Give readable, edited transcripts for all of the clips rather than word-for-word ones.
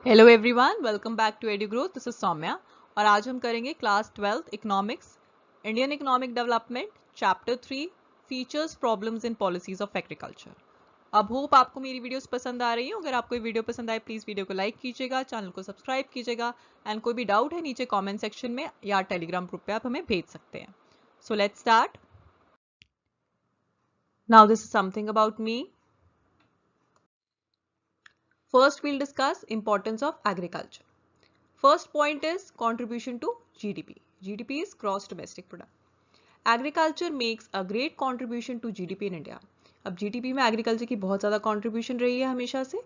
Hello everyone, welcome back to Edugrowth. This is Saumya और आज हम करेंगे class 12th economics, Indian economic development, chapter 3 features, problems and policies of agriculture. अब hope आपको मेरी videos पसंद आ रही है। अगर आपको वीडियो पसंद आए प्लीज वीडियो को लाइक कीजिएगा, चैनल को सब्सक्राइब कीजिएगा एंड कोई भी डाउट है नीचे कॉमेंट सेक्शन में या टेलीग्राम ग्रुप पे आप हमें भेज सकते हैं। So let's start. Now this is something about me. First, we'll discuss importance of agriculture. First point is contribution to GDP. GDP is gross domestic product. Agriculture makes a great contribution to GDP in India. अब GDP में agriculture की बहुत ज़्यादा contribution रही है हमेशा से.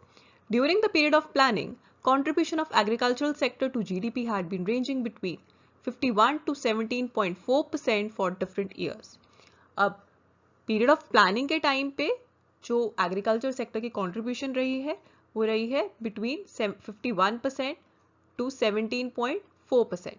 During the period of planning, contribution of agricultural sector to GDP had been ranging between 51 to 17.4% for different years. अब पीरियड ऑफ प्लानिंग के टाइम पे जो एग्रीकल्चर सेक्टर की कंट्रीब्यूशन रही है वो रही है बिटवीन 51% टू 17.4%।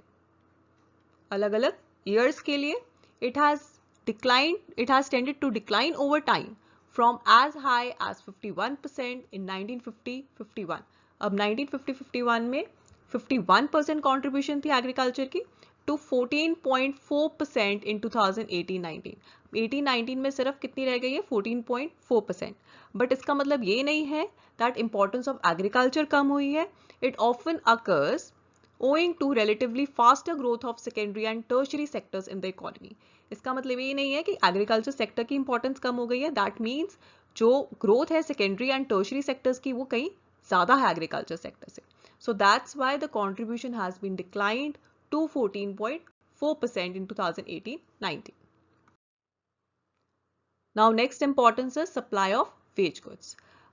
अलग अलग ईयर्स के लिए it has tended to decline over time from as high as 51% in 1950-51। अब 1950-51 में 51% कंट्रीब्यूशन थी एग्रीकल्चर की टू 14.4% इन 2018-19। 18-19 में सिर्फ कितनी रह गई है? 14.4%। बट इसका मतलब ये नहीं है दैट इंपॉर्टेंस ऑफ एग्रीकल्चर कम हुई है। It often occurs owing to relatively faster growth of secondary and tertiary sectors in the economy. इसका मतलब ये नहीं है कि एग्रीकल्चर सेक्टर की इंपॉर्टेंस कम हो गई है। दैट मीन्स जो ग्रोथ है सेकेंडरी एंड टर्शरी सेक्टर्स की वो कहीं ज्यादा है एग्रीकल्चर सेक्टर से। So that's why the contribution has been declined to 14.4% in 2018-19. Now next importance is supply of wage goods.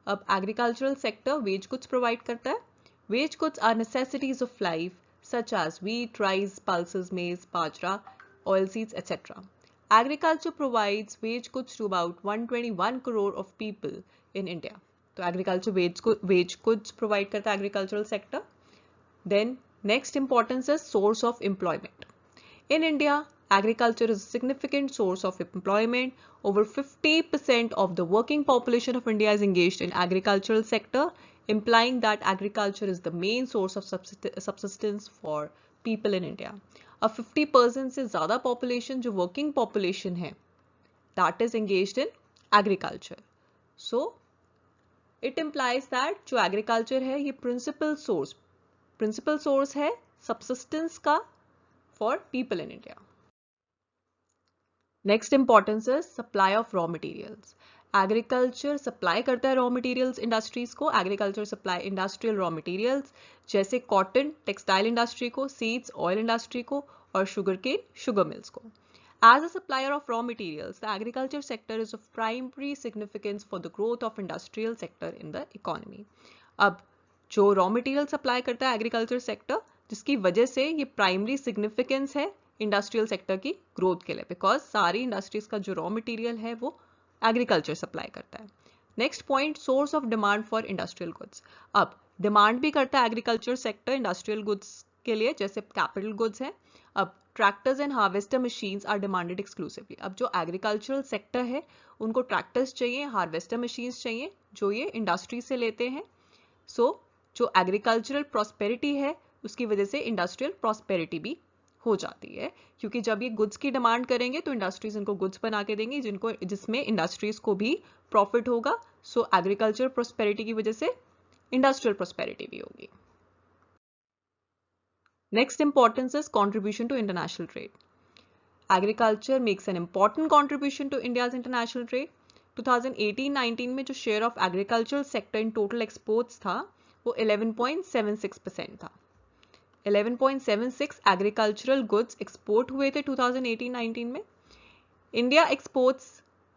अब agricultural sector wage goods provide करता है. Wage goods are necessities of life such as wheat, rice, pulses, maize, bajra, oilseeds, etc. Agriculture provides wage goods to about 121 crore of people in India. तो agriculture wage goods provide करता है agricultural sector. Then next importance is source of employment. In India, agriculture is a significant source of employment. Over 50% of the working population of India is engaged in agricultural sector, implying that agriculture is the main source of subsistence for people in India. अब 50% से ज़्यादा population जो working population है, that is engaged in agriculture. So it implies that जो agriculture है ये principal source है subsistence का for people in India. Next importance is supply of raw materials. Agriculture supply करता है raw materials industries को. Agriculture supply industrial raw materials जैसे cotton, textile industry को, seeds, oil industry को और sugarcane, sugar mills को. As a supplier of raw materials, the agriculture sector is of primary significance for the growth of industrial sector in the economy. अब जो raw material supply करता है agriculture sector जिसकी वजह से ये प्राइमरी सिग्निफिकेंस है इंडस्ट्रियल सेक्टर की ग्रोथ के लिए, बिकॉज सारी इंडस्ट्रीज का जो रॉ मटेरियल है वो एग्रीकल्चर सप्लाई करता है. Next point, source of demand for industrial goods. अब डिमांड भी करता है एग्रीकल्चर सेक्टर इंडस्ट्रियल गुड्स के लिए, जैसे कैपिटल गुड्स हैं. अब tractors and harvester machines are demanded exclusively. अब जो एग्रीकल्चरल सेक्टर है उनको ट्रैक्टर्स चाहिए, हार्वेस्टर मशीन्स चाहिए जो ये इंडस्ट्री से लेते हैं. सो जो एग्रीकल्चरल प्रॉस्पेरिटी है उसकी वजह से इंडस्ट्रियल प्रॉस्पेरिटी भी हो जाती है, क्योंकि जब ये गुड्स की डिमांड करेंगे तो इंडस्ट्रीज इनको गुड्स बना के देंगी जिसमें इंडस्ट्रीज को भी प्रॉफिट होगा. सो एग्रीकल्चर प्रॉस्पेरिटी की वजह से इंडस्ट्रियल प्रॉस्पेरिटी भी होगी. Next importance is contribution to international trade. Agriculture makes an important contribution to India's international trade. 2018-19 में जो share of agricultural sector in total exports था वो 11.76% था. 11.76 एग्रीकल्चरल गुड्स एक्सपोर्ट हुए थे 2018-19 में. इंडिया एक्सपोर्ट्स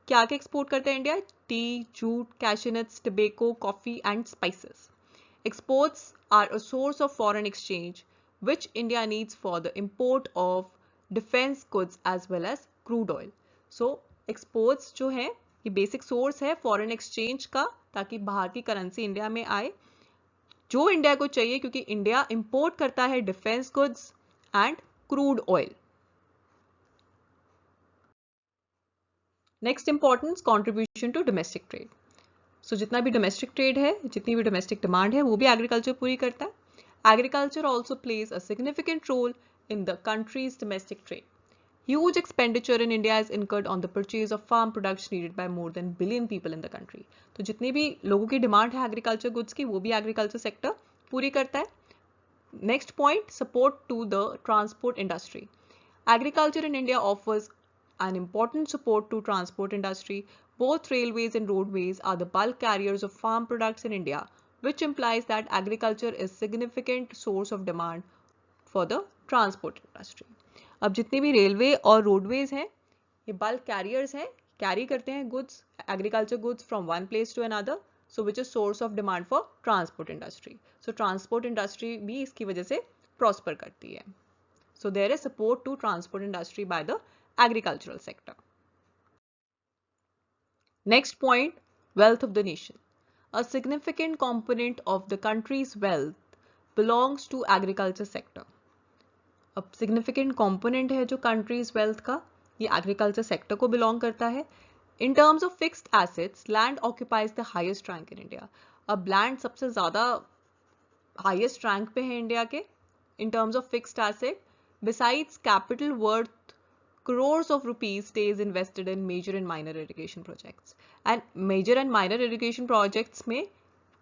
क्या क्या एक्सपोर्ट करता है India? Tea, jute, cashnuts, tobacco, coffee and spices. Exports are a source of foreign exchange which India needs for the import of defence goods as well as crude oil. So exports जो है ये basic source है foreign exchange का, ताकि बाहर की currency India में आए जो इंडिया को चाहिए, क्योंकि इंडिया इंपोर्ट करता है defence goods and crude oil. Next importance, contribution to domestic trade. So जितना भी डोमेस्टिक ट्रेड है, जितनी भी डोमेस्टिक डिमांड है वो भी एग्रीकल्चर पूरी करता है. Agriculture also plays a significant role in the country's domestic trade. Huge expenditure in India is incurred on the purchase of farm products needed by more than billion people in the country. तो जितनी भी लोगों की demand है agriculture goods की वो भी agriculture sector पूरी करता है. Next point, support to the transport industry. Agriculture in India offers an important support to transport industry. Both railways and roadways are the bulk carriers of farm products in India, which implies that agriculture is significant source of demand for the transport industry. अब जितनी भी railway और roadways हैं ये bulk carriers हैं, carry करते हैं goods, agriculture goods from one place to another, so which is source of demand for transport industry. So transport industry भी इसकी वजह से प्रॉस्पर करती है. So there is support to transport industry by the agricultural sector. Next point, wealth of the nation. A significant component of the country's wealth belongs to agriculture sector. अब significant component है जो country's wealth का ये agriculture sector को belong करता है. In terms of fixed assets, land occupies the highest rank in India. अब land सबसे ज़्यादा highest rank पे है इंडिया के in terms of fixed asset. Besides, capital worth crores of rupees stays invested in major and minor irrigation projects. And major and minor irrigation projects में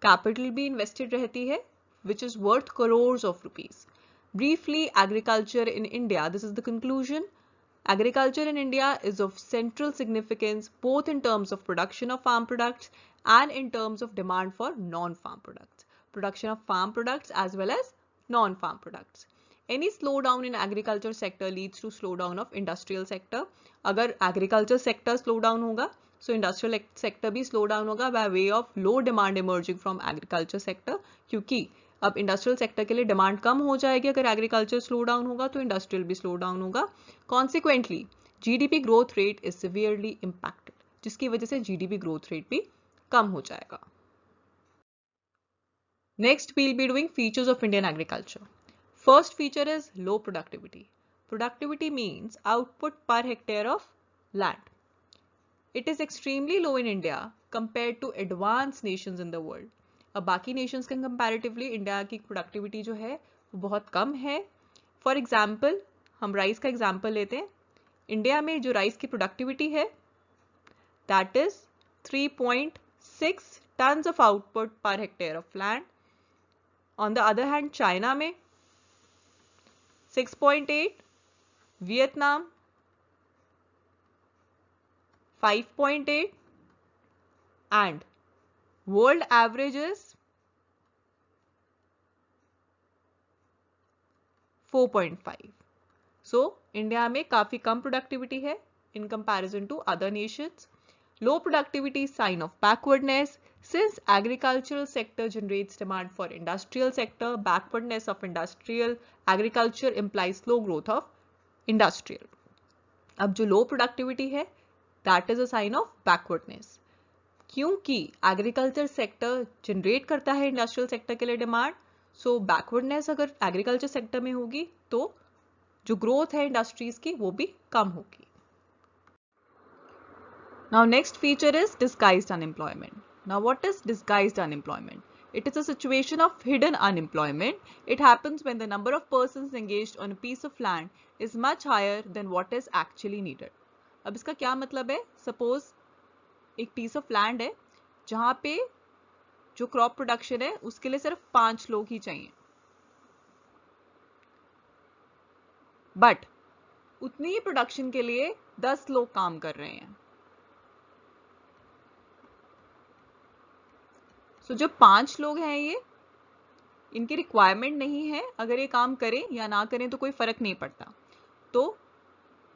capital भी invested रहती है, which is worth crores of rupees. Briefly, agriculture in India, this is the conclusion. Agriculture in India is of central significance both in terms of production of farm products and in terms of demand for non-farm products. Production of farm products as well as non-farm products. Any slowdown in agriculture sector leads to slowdown of industrial sector. अगर agriculture sector slow down होगा, so industrial sector भी slow down होगा by way of low demand emerging from agriculture sector. क्योंकि अब industrial sector के लिए demand कम हो जाएगी अगर agriculture slow down होगा तो industrial भी slow down होगा. Consequently, GDP growth rate is severely impacted, जिसकी वजह से GDP growth rate भी कम हो जाएगा. Next, we'll be doing features of Indian agriculture. First feature is low productivity. Productivity means output per hectare of land. It is extremely low in India compared to advanced nations in the world. अब बाकी nations के comparatively India की productivity जो है वो बहुत कम है. For example, हम राइस का एग्जाम्पल लेते हैं. इंडिया में जो राइस की productivity है that is 3.6 tons of output per hectare of land. On the other hand, China में 6.8, Vietnam 5.8 and world average is 4.5. So India में काफी कम प्रोडक्टिविटी है in comparison to other nations. Low productivity is sign of backwardness. Since agricultural sector generates demand for industrial sector, backwardness of industrial agriculture implies slow growth of industrial. अब जो low productivity है that is a sign of backwardness. क्योंकि agriculture sector generate करता है industrial sector के लिए demand, so backwardness अगर agriculture sector में होगी तो जो growth है industries की वो भी कम होगी. Now next feature is disguised unemployment. Now what is disguised unemployment? It is a situation of hidden unemployment. It happens when the number of persons engaged on a piece of land is much higher than what is actually needed. अब इसका क्या मतलब है? Suppose एक piece of land है जहाँ पे जो crop production है उसके लिए सिर्फ 5 लोग ही चाहिए. But उतनी ही production के लिए 10 लोग काम कर रहे हैं. So, जो 5 लोग हैं ये इनकी रिक्वायरमेंट नहीं है, अगर ये काम करें या ना करें तो कोई फर्क नहीं पड़ता. तो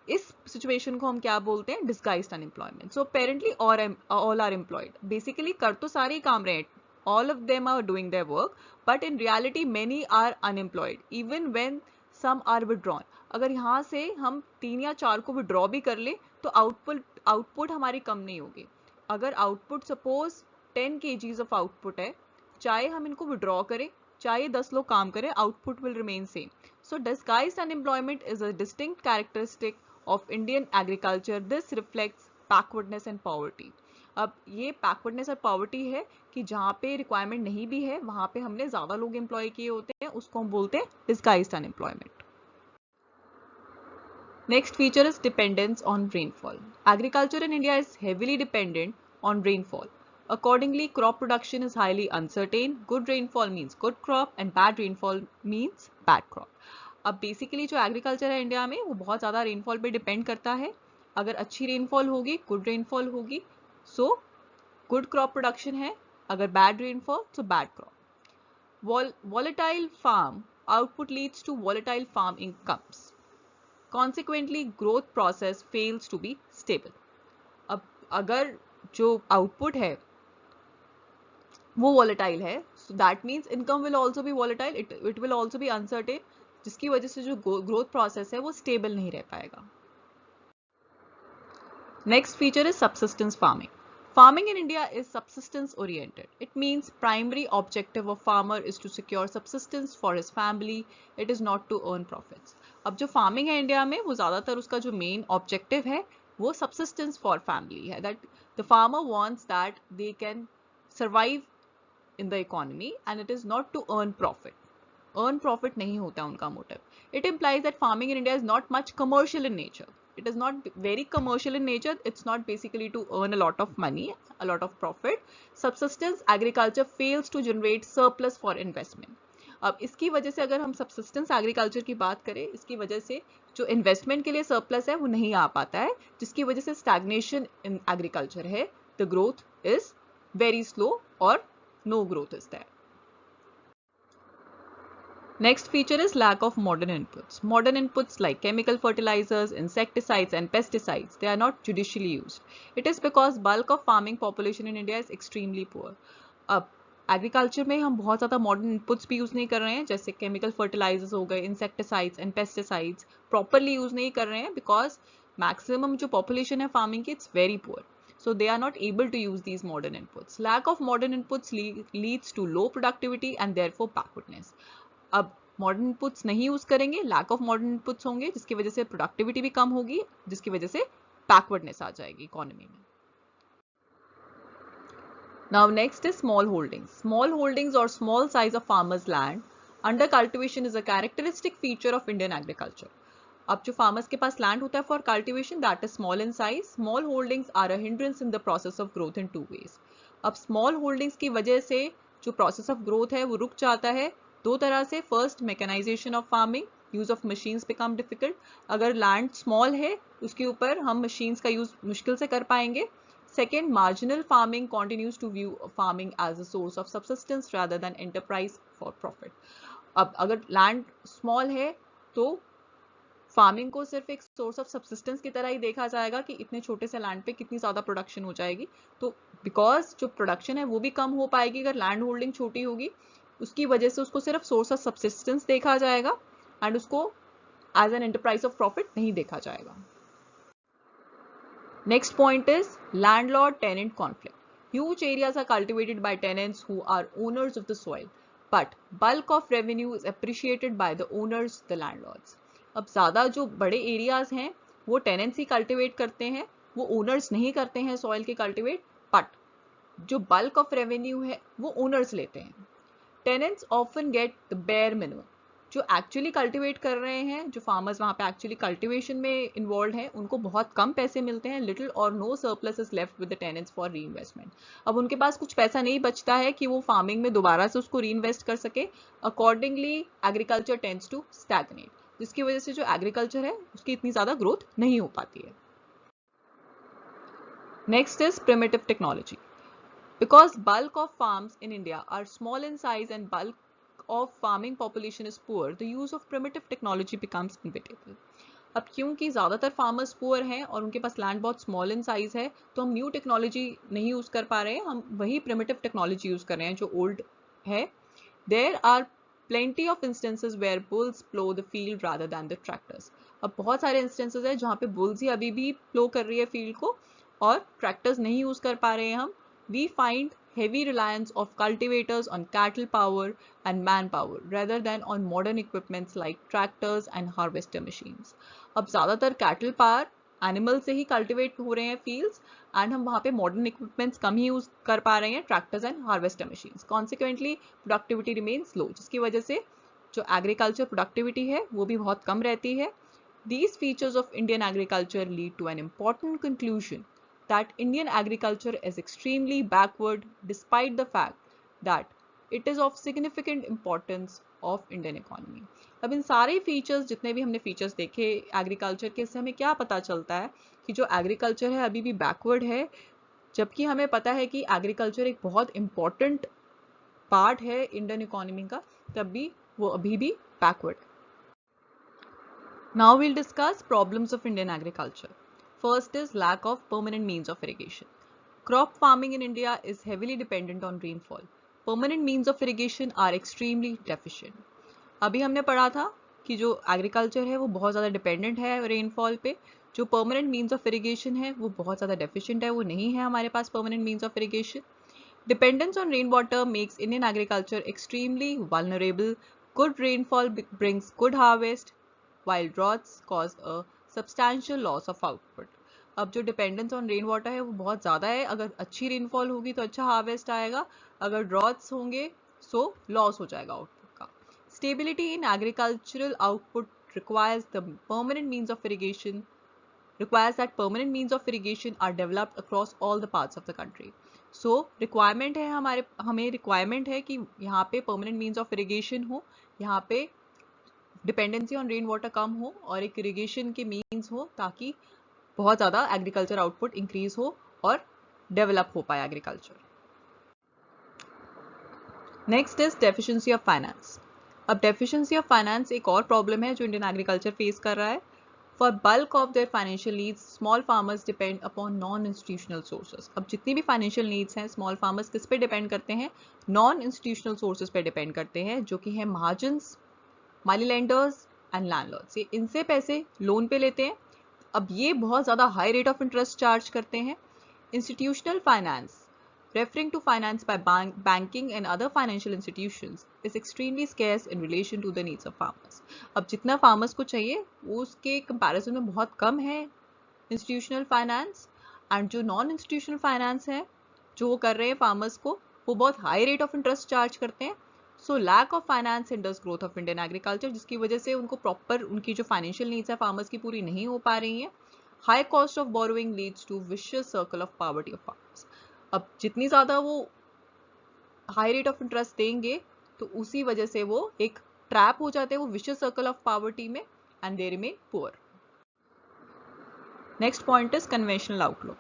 इस सिचुएशन को हम क्या बोलते हैं? Disguised unemployment. So apparently all are employed. Basically कर तो सारे ही काम रहे हैं, all of them are doing their work, but in reality many are unemployed even when some are withdrawn. अगर यहाँ से हम 3 या 4 को विड्रॉ भी कर ले तो आउटपुट हमारी कम नहीं होगी. अगर output suppose 10 kgs of output है, चाहे हम इनको विड्रॉ करें चाहे 10 लोग काम करें, output will remain same. So disguised unemployment is a distinct characteristic of Indian agriculture. This reflects backwardness and poverty. अब ये बैकवर्डनेस और पॉवर्टी है कि जहाँ पे रिक्वायरमेंट नहीं भी है वहाँ पे हमने ज़्यादा लोग एम्प्लॉय किए होते हैं, उसको हम बोलते हैं disguised unemployment. Next feature is dependence on rainfall. Agriculture in India is heavily dependent on rainfall. Accordingly, crop production is highly uncertain. Good rainfall means good crop and bad rainfall means bad crop. अब basically जो agriculture है India में वो बहुत ज़्यादा rainfall पे depend करता है। अगर अच्छी रेनफॉल होगी, गुड रेनफॉल होगी, सो गुड क्रॉप प्रोडक्शन है। अगर बैड रेनफॉल तो bad crop. Volatile farm output leads to volatile farm incomes. Consequently, growth process fails to be stable. अब अगर जो आउटपुट है वो volatile है, so that means income will also be volatile. It will also be uncertain, जिसकी वजह से जो growth process है वो stable नहीं रह पाएगा. Next feature is subsistence farming. Farming in India is subsistence oriented. It means primary objective of farmer is to secure subsistence for his family. It is not to earn profits. अब जो farming है India में वो ज़्यादातर उसका जो main objective है वो subsistence for family है. That the farmer wants that they can survive in the economy and it is not to earn profit. Earn profit नहीं होता उनका motive. It implies that farming in India is not much commercial in nature. It is not very commercial in nature. It's not basically to earn a lot of money, a lot of profit. Subsistence agriculture fails to generate surplus for investment. अब इसकी वजह से अगर हम subsistence agriculture की बात करें, इसकी वजह से जो investment के लिए surplus है वो नहीं आ पाता है, जिसकी वजह से stagnation in agriculture है. The growth is very slow or no growth is there. Next feature is lack of modern inputs. Modern inputs like chemical fertilizers, insecticides and pesticides, they are not judicially used. It is because bulk of farming population in India is extremely poor. अब agriculture में हम बहुत ज़्यादा modern inputs भी use नहीं कर रहे हैं, जैसे केमिकल फर्टिलाइजर्स हो गए, insecticides and pesticides properly use नहीं कर रहे हैं बिकॉज मैक्सिमम जो पॉपुलेशन है फार्मिंग की it's very poor. So they are not able to use these modern inputs. Lack of modern inputs leads to low productivity and therefore backwardness. अब modern inputs नहीं use करेंगे, lack of modern inputs होंगे जिसकी वजह से productivity भी कम होगी, जिसकी वजह से बैकवर्डनेस आ जाएगी इकोनॉमी में. Now next is small holdings. Small holdings और small size of farmers land under cultivation is a characteristic feature of Indian agriculture. अब जो फार्मर्स के पास लैंड होता है for cultivation that is small in size. Small holdings are a hindrance in the process of growth in two ways. अब small holdings की वजह से जो प्रोसेस ऑफ ग्रोथ है वो रुक जाता है दो तरह से. First, mechanisation of farming, use of machines become difficult. अगर लैंड स्मॉल है उसके ऊपर हम मशीन्स का यूज मुश्किल से कर पाएंगे. Second, marginal farming continues to view farming as a source of subsistence rather than enterprise for profit. अब अगर लैंड स्मॉल है तो फार्मिंग को सिर्फ एक सोर्स ऑफ सब्सिस्टेंस की तरह ही देखा जाएगा कि इतने छोटे से लैंड पे कितनी ज़्यादा प्रोडक्शन हो जाएगी. तो बिकॉज जो प्रोडक्शन है वो भी कम हो पाएगी अगर लैंड होल्डिंग छोटी होगी, उसकी वजह से उसको सिर्फ सोर्स ऑफ सब्सिस्टेंस देखा जाएगा एंड उसको as an enterprise of profit नहीं देखा जाएगा. Next point is landlord tenant conflict. Huge areas are cultivated by tenants who are owners of the soil, but bulk of revenue is appreciated by the owners, the landlords. अब ज़्यादा जो बड़े areas हैं वो tenants ही cultivate करते हैं, वो owners नहीं करते हैं सॉइल के कल्टिवेट, बट जो बल्क ऑफ रेवेन्यू है वो ओनर्स लेते हैं. Tenants often get the bare minimum. जो एक्चुअली कल्टिवेट कर रहे हैं, जो फार्मर्स वहाँ पे एक्चुअली कल्टिवेशन में इन्वॉल्व हैं, उनको बहुत कम पैसे मिलते हैं. लिटिल और no surplus is left with the tenants for reinvestment. अब उनके पास कुछ पैसा नहीं बचता है कि वो फार्मिंग में दोबारा से उसको री इन्वेस्ट कर सके. Accordingly agriculture tends to stagnate, जिसकी वजह से जो एग्रीकल्चर है उसकी इतनी ज़्यादा ग्रोथ नहीं हो पाती है. Next is primitive technology. Because bulk of farms in India are small in size and bulk of farming population is poor, the use of primitive technology becomes inevitable. अब क्योंकि ज़्यादातर फार्मर्स पुअर हैं और उनके पास लैंड बहुत small in size है, तो हम न्यू टेक्नोलॉजी नहीं यूज़ कर पा रहे हैं, हम वही प्रिमिटिव टेक्नोलॉजी यूज़ कर रहे हैं जो ओल्ड है. There are plenty of instances where bulls plow the field rather than the tractors. अब बहुत सारे इंस्टेंसेस है जहाँ पे बुल्स ही अभी भी प्लो कर रही है फील्ड को और ट्रैक्टर्स नहीं यूज़ कर पा रहे हैं हम. We find heavy reliance of cultivators on cattle power and manpower rather than on modern equipments like tractors and harvester machines. अब ज़्यादातर cattle power एनिमल से ही कल्टिवेट हो रहे हैं फील्ड्स, एंड हम वहाँ पे मॉडर्न इक्विपमेंट्स कम ही यूज कर पा रहे हैं, tractors and harvester machines. Consequently productivity remains low, जिसकी वजह से जो एग्रीकल्चर प्रोडक्टिविटी है वो भी बहुत कम रहती है। These features of Indian agriculture lead to an important conclusion that Indian agriculture is extremely backward despite the fact that it is of significant importance of Indian economy. अब इन सारे फीचर्स, जितने भी हमने फीचर्स देखे एग्रीकल्चर के, इससे हमें क्या पता चलता है कि जो एग्रीकल्चर है अभी भी बैकवर्ड है, जबकि हमें पता है कि एग्रीकल्चर एक बहुत इंपॉर्टेंट पार्ट है इंडियन इकोनॉमी का, तब भी वो अभी भी बैकवर्ड है। Now we'll discuss problems of Indian agriculture. First is lack of permanent means of irrigation. Crop farming in India is heavily dependent on rainfall. Permanent means of irrigation are extremely deficient. अभी हमने पढ़ा था कि जो agriculture है वो बहुत ज़्यादा डिपेंडेंट है रेनफॉल पे, जो परमानेंट मीन्स ऑफ इरिगेशन है वो बहुत ज़्यादा डेफिशिएंट है, वो नहीं है हमारे पास permanent means of irrigation. Dependence on rainwater makes Indian agriculture extremely vulnerable. Good rainfall brings good harvest, while droughts cause a substantial loss of output. अब जो डिपेंडेंस ऑन रेन वाटर है वो बहुत ज़्यादा है, अगर अच्छी रेनफॉल होगी तो अच्छा हार्वेस्ट आएगा, अगर ड्रॉट्स होंगे सो लॉस हो जाएगा आउटपुट का। Stability in agricultural output requires that permanent means of irrigation are developed across all the parts of the country. So requirement है हमें requirement है कि यहाँ पे permanent means of irrigation हो, यहाँ पे डिपेंडेंसी ऑन रेन वाटर कम हो और एक इरिगेशन के मीन्स हो, ताकि बहुत ज़्यादा एग्रीकल्चर आउटपुट इंक्रीज हो और डेवलप हो पाए agriculture. Next is deficiency of finance. अब डेफिशिएंसी ऑफ फाइनेंस एक और प्रॉब्लम है जो इंडियन एग्रीकल्चर फेस कर रहा है। For bulk of their financial needs small farmers depend upon non institutional sources. अब जितनी भी फाइनेंशियल नीड्स हैं स्मॉल फार्मर्स किस पे डिपेंड करते हैं? नॉन इंस्टीट्यूशनल सोर्सेज पे डिपेंड करते हैं, जो कि है mahajans, money lenders and landlords. ये इनसे पैसे लोन पे लेते हैं। अब ये बहुत ज़्यादा high rate of interest charge करते हैं। Institutional finance, referring to finance by banking and other financial institutions, is extremely scarce in relation to the needs of farmers. अब जितना farmers को चाहिए वो उसके comparison में बहुत कम है institutional finance, and जो non institutional finance है जो वो कर रहे हैं farmers को, वो बहुत high rate of interest charge करते हैं। So lack of finance hinders growth of Indian agriculture, जिसकी वजह से उनको proper उनकी जो financial needs है farmers की पूरी नहीं हो पा रही हैं। High cost of borrowing leads to vicious circle of poverty of farmers. अब जितनी ज़्यादा वो हाई रेट ऑफ इंटरेस्ट देंगे तो उसी वजह से वो एक ट्रैप हो जाते हैं, वो विशियस सर्कल ऑफ पॉवर्टी में, and they remain poor. Next point is conventional outlook.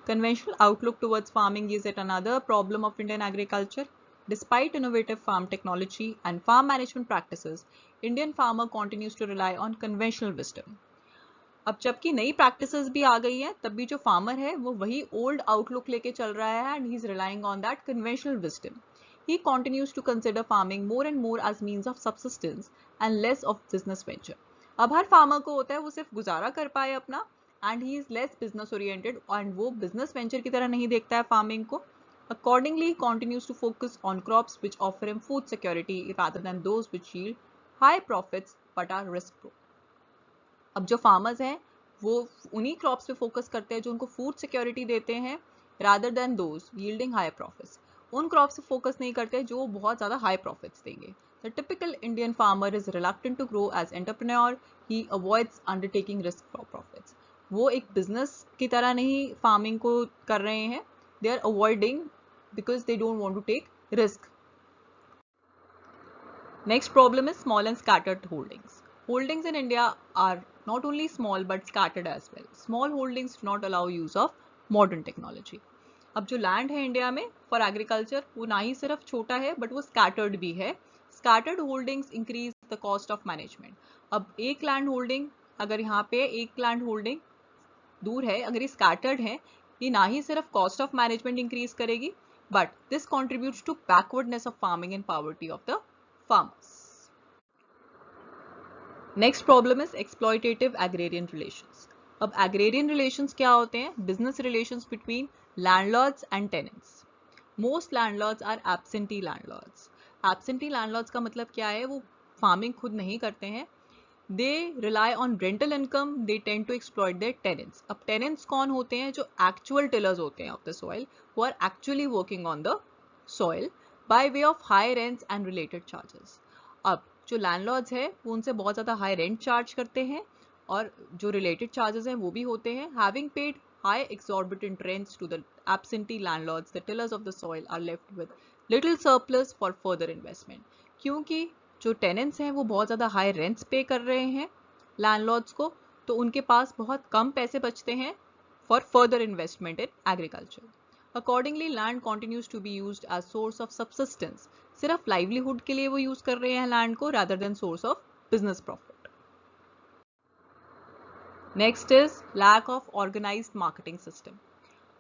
Conventional outlook towards farming is at another problem of Indian agriculture. Despite innovative farm technology and farm management practices, Indian farmer continues to rely on conventional wisdom. अब जबकि नई practices भी आ गई हैं, तब भी जो farmer है वो वही ओल्ड आउटलुक लेके चल रहा है, and he is relying on that conventional wisdom. He continues to consider farming more and more as means of subsistence and less of business venture. अब हर फार्मर को होता है वो सिर्फ गुजारा कर पाए अपना, and he is less business oriented, and वो बिजनेस वेंचर की तरह नहीं देखता है फार्मिंग को। Accordingly, he continues to focus on crops which offer him food security rather than those which yield high profits but are risk-prone. अब जो farmers हैं वो उन्हीं क्रॉप्स पे फोकस करते हैं जो उनको फूड सिक्योरिटी देते हैं, rather than those yielding high profits. उन क्रॉप्स पे फोकस नहीं करते जो बहुत ज़्यादा हाई प्रॉफिट्स देंगे। The typical Indian farmer is reluctant to grow as entrepreneur. He avoids undertaking risk for profits. वो एक बिजनेस की तरह नहीं फार्मिंग को कर रहे हैं, they are avoiding because they don't want to take risk. Next problem is small and scattered holdings. Holdings in India are not only small but scattered as well. Small holdings do not allow use of modern technology. अब जो land है India में for agriculture वो ना ही सिर्फ छोटा है but वो स्कैटर्ड भी है। Scattered holdings increase the cost of management. अब एक लैंड होल्डिंग, अगर यहाँ पे एक लैंड होल्डिंग दूर है, अगर ये स्कैटर्ड है, ये ना ही सिर्फ कॉस्ट ऑफ मैनेजमेंट इंक्रीज करेगी, but this contributes to backwardness of farming and poverty of the farmers. Next problem is exploitative agrarian relations. अब agrarian relations क्या होते हैं? Business relations between landlords and tenants. Most landlords are absentee landlords. Absentee landlords का मतलब क्या है? वो farming खुद नहीं करते हैं, they rely on rental income, they tend to exploit their tenants. अब टेनेंट्स कौन होते हैं? जो एक्चुअल टिलर्स होते हैं of the soil, who are actually working on the soil by way of high rents and related charges. अब जो landlords है वो उनसे बहुत ज़्यादा हाई रेंट चार्ज करते हैं और जो रिलेटेड चार्जेस हैं वो भी होते हैं। Having paid high exorbitant rents to the absentee landlords, the tillers of the soil are left with little surplus for further investment। क्योंकि जो टेनेंट्स हैं वो बहुत ज़्यादा हाई रेंट्स पे कर रहे हैं लैंडलॉर्ड्स को, तो उनके पास बहुत कम पैसे बचते हैं for further investment in agriculture. Accordingly land continues to be used as source of subsistence. सिर्फ लाइवलीहुड के लिए वो यूज कर रहे हैं लैंड को, rather than source of business profit. Next is lack of organised marketing system.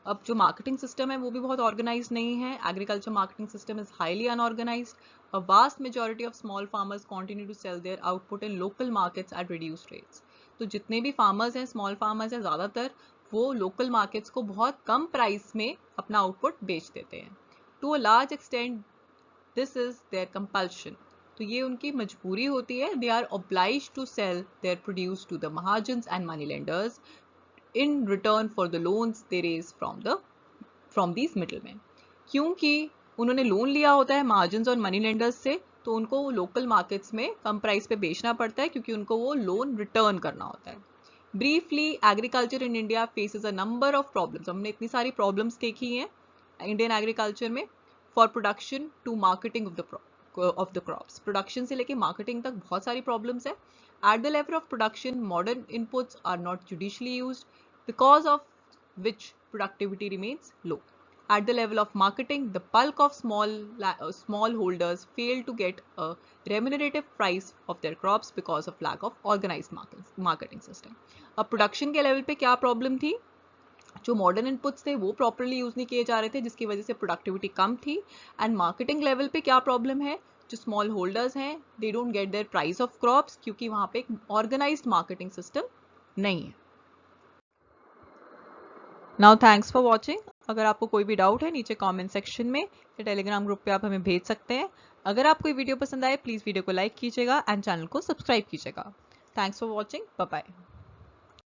अब जो मार्केटिंग सिस्टम है वो भी बहुत ऑर्गेनाइज नहीं है। Agriculture marketing system is highly unorganised. A vast majority of small farmers continue to sell their output in local markets at reduced rates. तो जितने भी फार्मर्स हैं, स्मॉल फार्मर्स हैं, ज़्यादातर वो लोकल मार्केट्स को बहुत कम प्राइस में अपना आउटपुट बेच देते हैं। To a large extent this is their compulsion. तो ये उनकी मजबूरी होती है। They are obliged to sell their produce to the mahajans and money lenders in return for the loans they raise from these middlemen। क्योंकि उन्होंने लोन लिया होता है मार्जिन्स और मनी लेंडर्स से, तो उनको लोकल मार्केट्स में कम प्राइस पे बेचना पड़ता है क्योंकि उनको वो लोन रिटर्न करना होता है। Briefly, agriculture in India faces a number of problems. हमने इतनी सारी प्रॉब्लम्स देखी हैं इंडियन एग्रीकल्चर में। For production to marketing of the crops, production से लेके मार्केटिंग तक बहुत सारी प्रॉब्लम्स है। At the level of production, modern inputs are not judiciously used, because of which productivity remains low. At the level of marketing, the bulk of small holders fail to get a remunerative price of their crops because of lack of organized marketing system. अब production के level पे क्या problem थी? जो modern inputs थे वो properly use नहीं किए जा रहे थे, जिसकी वजह से प्रोडक्टिविटी कम थी। एंड मार्केटिंग लेवल पे क्या प्रॉब्लम है? जो स्मॉल होल्डर्स हैं, they don't get there price of crops, क्योंकि वहां पे एक ऑर्गेनाइज्ड मार्केटिंग सिस्टम नहीं है। Now thanks for watching. अगर आपको कोई भी डाउट है नीचे कमेंट सेक्शन में या टेलीग्राम ग्रुप पे आप हमें भेज सकते हैं। अगर आपको वीडियो पसंद आए प्लीज वीडियो को लाइक कीजिएगा एंड चैनल को सब्सक्राइब कीजिएगा। Thanks for watching, bye bye.